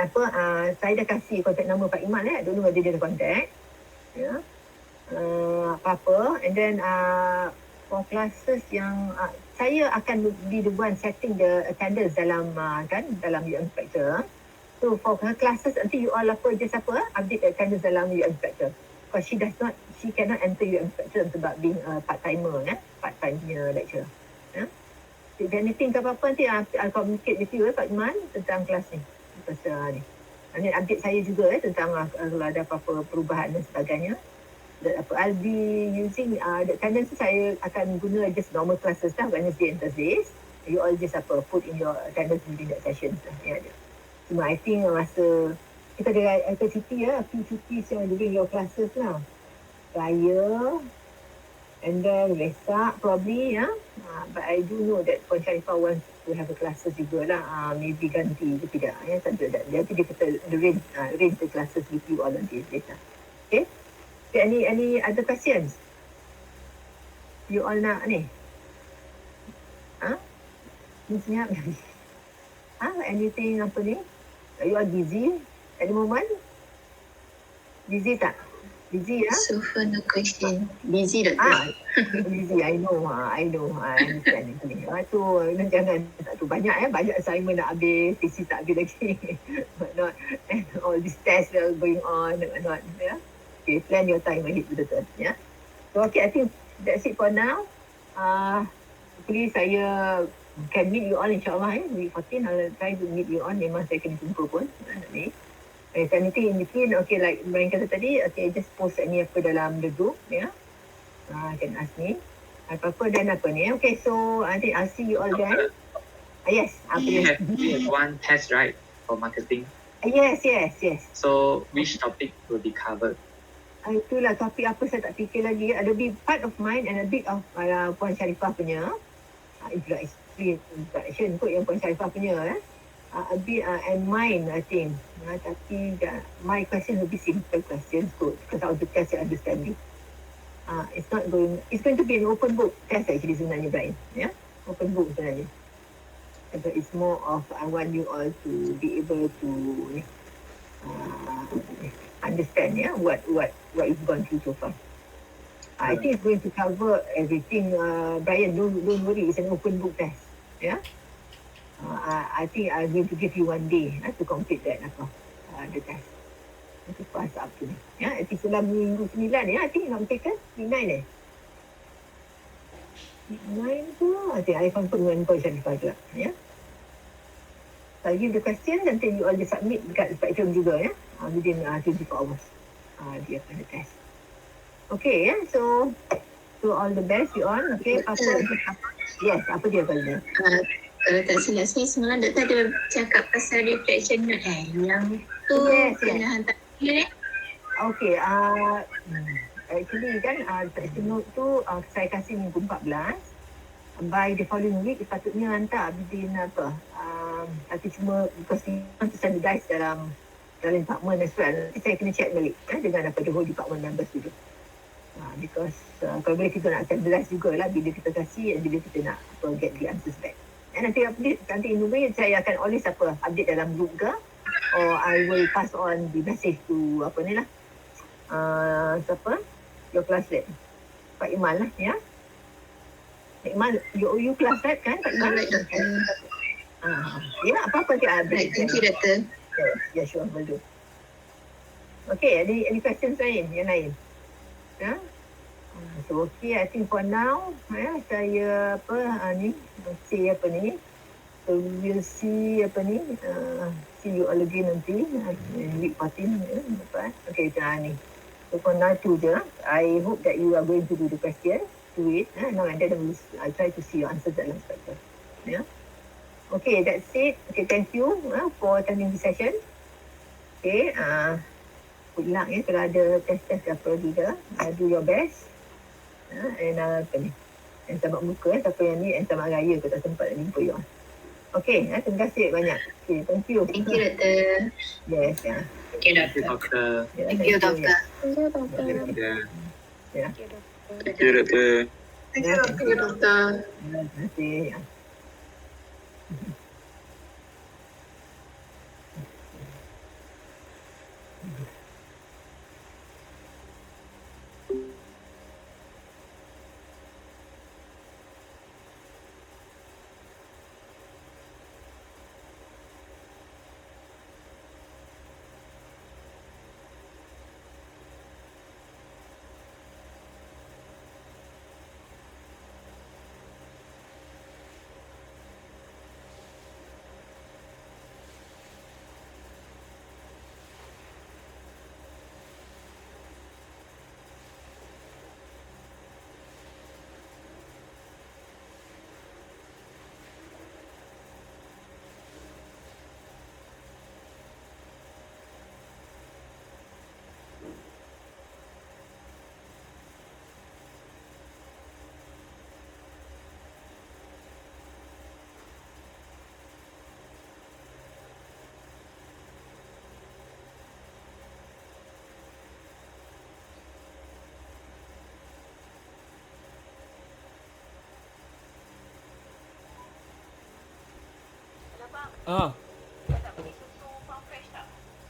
saya dah kasih kontak nombor Pak Iman I don't know whether dia ada contact. Apa-apa. And then for classes yang saya akan be the one setting the attendance dalam UM Inspector. So for her classes nanti you all just update the attendance dalam UM Inspector. Because she cannot enter UM Inspector sebab being a part-timer part-time lecturer. If anything apa-apa nanti I'll communicate with you Pak Iman tentang kelas ni. Pasal ni. Nanti update saya juga tentang kalau ada apa-apa perubahan dan sebagainya. I'll be using the attendance saya akan guna just normal classes Wednesday and Thursdays. You all just put in your attendance during that session Cuma I think masa kita ada cuti cuti during your classes Raya and then Vesak probably but I do know that Puan Sharifah wants to have a classes juga maybe ganti ke tidak nanti dia kata arrange the classes with you all nanti later. Okay, any other questions you all nak ni senyap anything you all busy at the moment? Busy tak? Busy, yeah? So far no question. Busy Doctor. Busy. I know. I understand. So, jangan tak tu banyak banyak assignment nak habis, thesis tak habis lagi. But not, and all these tests are going on, not, yeah. Okay, plan your time ahead, betul, yeah. So, okay, I think that's it for now. Hopefully saya can meet you all insyaAllah week 14 I'll try to meet you all. Memang saya kena jumpa pun ni. If anything in between, okay, like Brian kata tadi, okay, just post any apa dalam the group, yeah. Can ask me. Apa-apa dan apa ni. Okay, so I think I'll see you all then. Yes. We have one test, right, for marketing. Yes. So, which topic will be covered? Itulah topik apa saya tak fikir lagi. Ada be part of mine and a bit of Puan Sharifah punya. Interaction kot yang Puan Sharifah punya. A bit and mine, I think. Tapi my question will be simple questions kot because of the test and understanding. It's going to be an open book test actually sebenarnya, Brian. Yeah, open book sebenarnya. But it's more of I want you all to be able to understand, yeah, what you've gone through so far. I think it's going to cover everything. Brian, don't worry, it's an open book test. Yeah. I think I'm going to give you 1 day to complete that the test. To pass up to me. Yeah, I think dalam minggu 9 I think nak taken midnight 9 tu. I think I confirm dengan Puan Sharifah juga. Yeah. So I give the question nanti you all just submit dekat Spectrum juga within 24 hours. Dia akan test. Okay, so all the best you all. Okay, yes, apa dia kali? Kalau tak silap saya semalam Doktor ada cakap pasal reflection note yang tu kena hantar Okay, actually kan reflection note tu saya kasih minggu 14. By the following week sepatutnya hantar within tapi cuma because we want to standardize dalam department as well. Saya kena check balik dengan the whole department members dulu. Because kalau boleh kita nak standardize jugalah bila kita kasih dan bila kita nak get the answers back. And nanti update, in a way saya akan always update dalam group ke, or I will pass on the message to siapa? Your classmate, Pak Iman lah, ya. Pak Iman, you class rep kan, Pak Iman? Ya, apa-apa nanti update. Thank you, Doktor. Yeah, sure, will do. Okay, any questions yang lain? Ya? So okay, I think for now saya say so we'll see see you all again nanti week 14 okay, ni. So for now tu je. I hope that you are going to do the question, do it now and then I'll try to see your answers dalam Spectrum. Yeah. Okay, that's it. Okay, thank you for attending the session. Okay, good luck kalau ada test apa juga. Do your best. And and selamat muka siapa yang ni and selamat raya aku tak sempat nak jumpa you. Okay, terima kasih banyak. Okay, thank you. Thank you, Doktor. Yes, yeah. Okay, Doktor. Thank you, Doktor. Thank you, Doctor. Thank you, Doktor. Terima kasih.